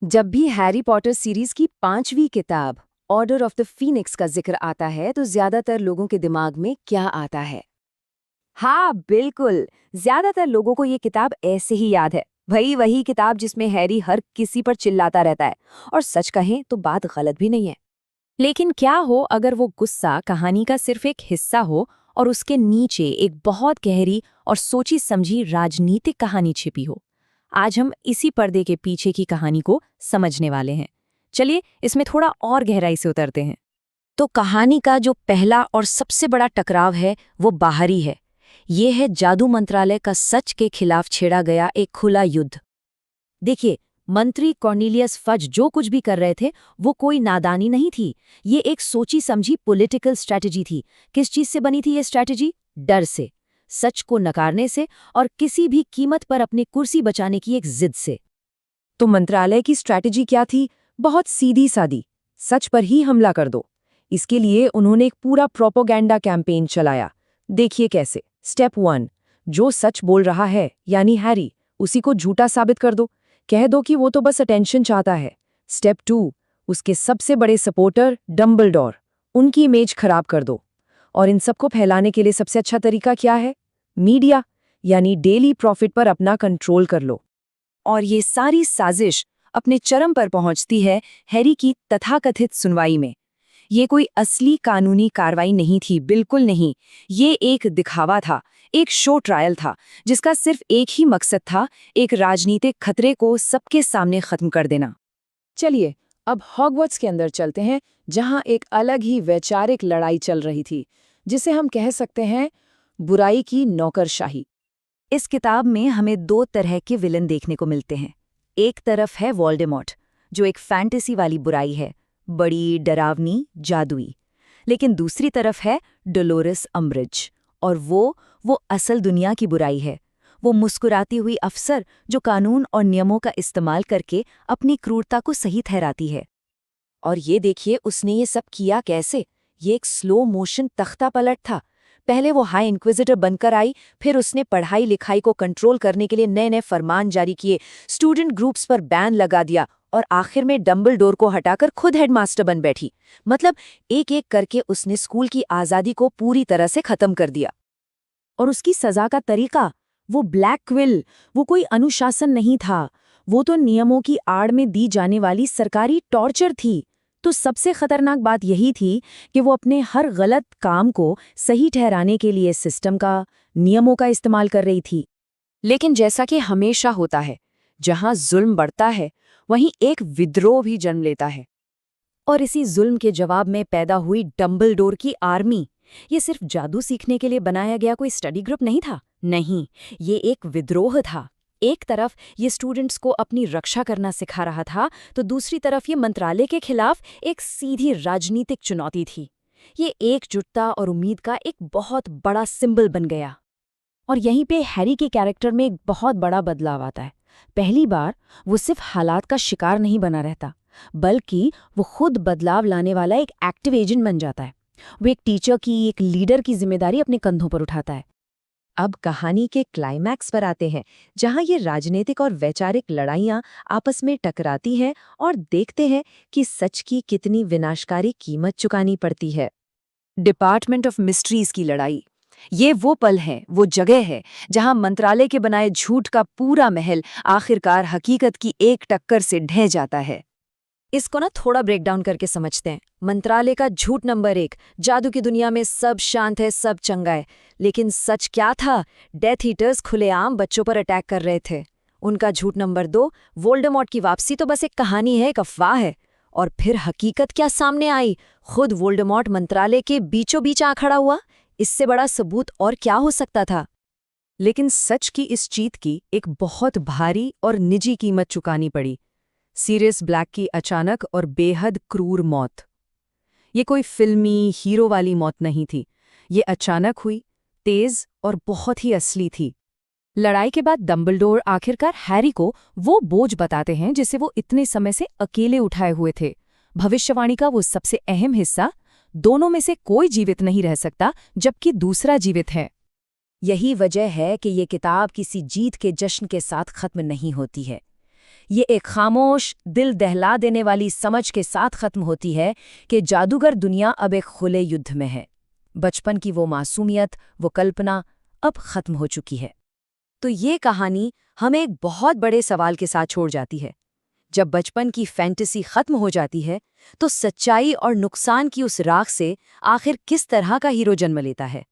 जब भी Harry Potter series की 5वीं किताब ऑर्डर ऑफ द फीनिक्स का जिक्र आता है तो ज्यादातर लोगों के दिमाग में क्या आता है? हाँ, बिल्कुल। ज्यादातर लोगों को ये किताब ऐसे ही याद है। वही किताब जिसमें हैरी हर किसी पर चिल्लाता रहता है। और सच कहें तो बात गलत भी नहीं है। लेकिन क्या हो अगर वो गुस्सा कहानी का सिर्फ एक हिस्सा हो और उसके नीचे एक बहुत गहरी और सोची समझी राजनीतिक कहानी छिपी हो? आज हम इसी पर्दे के पीछे की कहानी को समझने वाले हैं। चलिए इसमें थोड़ा और गहराई से उतरते हैं। तो कहानी का जो पहला और सबसे बड़ा टकराव है वो बाहरी है। ये है जादू मंत्रालय का सच के खिलाफ छेड़ा गया एक खुला युद्ध। देखिए, मंत्री कॉर्नेलियस फज जो कुछ भी कर रहे थे वो कोई नादानी नहीं थी। ये एक सोची समझी पॉलिटिकल स्ट्रैटेजी थी। किस चीज से बनी थी ये स्ट्रैटेजी? डर से, सच को नकारने से और किसी भी कीमत पर अपनी कुर्सी बचाने की एक जिद से। तो मंत्रालय की स्ट्रैटेजी क्या थी? बहुत सीधी सादी, सच पर ही हमला कर दो। इसके लिए उन्होंने एक पूरा प्रोपोगेंडा कैंपेन चलाया। देखिए कैसे। स्टेप 1, जो सच बोल रहा है यानी हैरी, उसी को झूठा साबित कर दो। कह दो कि वो तो बस अटेंशन चाहता है। स्टेप 2, उसके सबसे बड़े सपोर्टर डम्बलडोर, उनकी इमेज खराब कर दो। और इन सबको फैलाने के लिए सबसे अच्छा तरीका क्या है? मीडिया, यानी डेली प्रॉफिट पर अपना कंट्रोल कर लो। और ये सारी साजिश अपने चरम पर पहुंचती है हैरी की तथाकथित सुनवाई में। ये कोई असली कानूनी कार्रवाई नहीं थी, बिल्कुल नहीं। ये एक दिखावा था, एक शो ट्रायल था, जिसका सिर्फ एक ही मकसद था, एक राजनीतिक खतरे को सबके सामने खत्म कर देना। चलिए अब हॉगवर्ट्स के अंदर चलते हैं, जहां एक अलग ही वैचारिक लड़ाई चल रही थी, जिसे हम कह सकते हैं बुराई की नौकरशाही। इस किताब में हमें दो तरह के विलन देखने को मिलते हैं। एक तरफ है वोल्डेमॉर्ट, जो एक फैंटेसी वाली बुराई है, बड़ी डरावनी, जादुई। लेकिन दूसरी तरफ है डोलोरेस अम्ब्रिज, और वो असल दुनिया की बुराई है। वो मुस्कुराती हुई अफसर जो कानून और नियमों का इस्तेमाल करके अपनी क्रूरता को सही ठहराती है। और ये देखिए उसने ये सब किया कैसे। ये एक स्लो मोशन तख्ता पलट था। पहले वो हाई इंक्विजिटर बनकर आई, फिर उसने पढ़ाई लिखाई को कंट्रोल करने के लिए नए नए फरमान जारी किए, स्टूडेंट ग्रुप्स पर बैन लगा दिया, और आखिर में डम्बलडोर को हटाकर खुद हेडमास्टर बन बैठी। मतलब एक एक करके उसने स्कूल की आज़ादी को पूरी तरह से खत्म कर दिया। और उसकी सजा का तरीका, वो ब्लैक क्विल, वो कोई अनुशासन नहीं था। वो तो नियमों की आड़ में दी जाने वाली सरकारी टॉर्चर थी। तो सबसे खतरनाक बात यही थी कि वो अपने हर गलत काम को सही ठहराने के लिए सिस्टम का, नियमों का इस्तेमाल कर रही थी। लेकिन जैसा कि हमेशा होता है, जहां जुल्म बढ़ता है वहीं एक विद्रोह भी जन्म लेता है। और इसी जुल्म के जवाब में पैदा हुई डम्बलडोर की आर्मी। ये सिर्फ जादू सीखने के लिए बनाया गया कोई स्टडी ग्रुप नहीं था। नहीं, ये एक विद्रोह था। एक तरफ ये स्टूडेंट्स को अपनी रक्षा करना सिखा रहा था, तो दूसरी तरफ ये मंत्रालय के खिलाफ एक सीधी राजनीतिक चुनौती थी। ये एकजुटता और उम्मीद का एक बहुत बड़ा सिंबल बन गया। और यहीं पे हैरी के कैरेक्टर में एक बहुत बड़ा बदलाव आता है। पहली बार वो सिर्फ हालात का शिकार नहीं बना रहता, बल्कि वो खुद बदलाव लाने वाला एक एक्टिव एजेंट बन जाता है। वो एक टीचर की, एक लीडर की जिम्मेदारी अपने कंधों पर उठाता है। अब कहानी के क्लाइमैक्स पर आते हैं, जहां ये राजनीतिक और वैचारिक लड़ाइयां आपस में टकराती हैं और देखते हैं कि सच की कितनी विनाशकारी कीमत चुकानी पड़ती है। डिपार्टमेंट ऑफ मिस्ट्रीज की लड़ाई। ये वो पल है, वो जगह है, जहां मंत्रालय के बनाए झूठ का पूरा महल आखिरकार हकीकत की एक टक्कर से ढह जाता है। इसको ना थोड़ा ब्रेक डाउन करके समझते हैं। मंत्रालय का झूठ नंबर 1, जादू की दुनिया में सब शांत है, सब चंगा है। लेकिन सच क्या था? डेथ ईटर्स खुलेआम बच्चों पर अटैक कर रहे थे। उनका झूठ नंबर 2, वोल्डेमॉर्ट की वापसी तो बस एक कहानी है, एक अफवाह है। और फिर हकीकत क्या सामने आई? खुद वोल्डेमॉर्ट मंत्रालय के बीचों बीच आ खड़ा हुआ। इससे बड़ा सबूत और क्या हो सकता था? लेकिन सच की इस जीत की एक बहुत भारी और निजी कीमत चुकानी पड़ी। सीरियस ब्लैक की अचानक और बेहद क्रूर मौत। ये कोई फिल्मी हीरो वाली मौत नहीं थी। ये अचानक हुई, तेज और बहुत ही असली थी। लड़ाई के बाद डम्बलडोर आखिरकार हैरी को वो बोझ बताते हैं जिसे वो इतने समय से अकेले उठाए हुए थे। भविष्यवाणी का वो सबसे अहम हिस्सा, दोनों में से कोई जीवित नहीं रह सकता जबकि दूसरा जीवित है। यही वजह है कि ये किताब किसी जीत के जश्न के साथ खत्म नहीं होती है। ये एक खामोश, दिल दहला देने वाली समझ के साथ खत्म होती है कि जादूगर दुनिया अब एक खुले युद्ध में है। बचपन की वो मासूमियत, वो कल्पना अब खत्म हो चुकी है। तो ये कहानी हमें एक बहुत बड़े सवाल के साथ छोड़ जाती है। जब बचपन की फैंटेसी खत्म हो जाती है, तो सच्चाई और नुकसान की उस राख से आखिर किस तरह का हीरो जन्म लेता है?